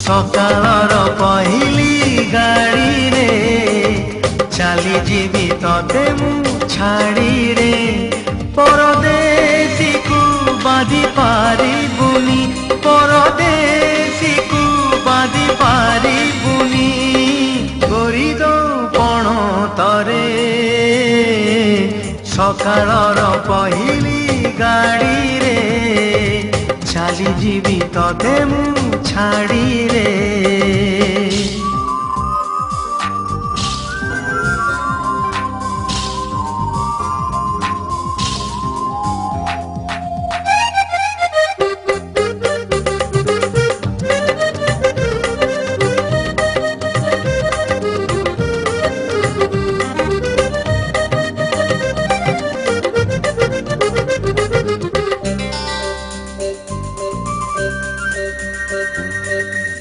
सकाळर पहिली गाड़ी रे चली जीवी तते मु छाड़ी रे परदेसी को बाधी पारिबुनी परदेसी को बाधी पारिबुनी गोरी दो पण तरे सकाळर पहिली गाड़ी रे चली जीवी तते मु छाड़ी रे।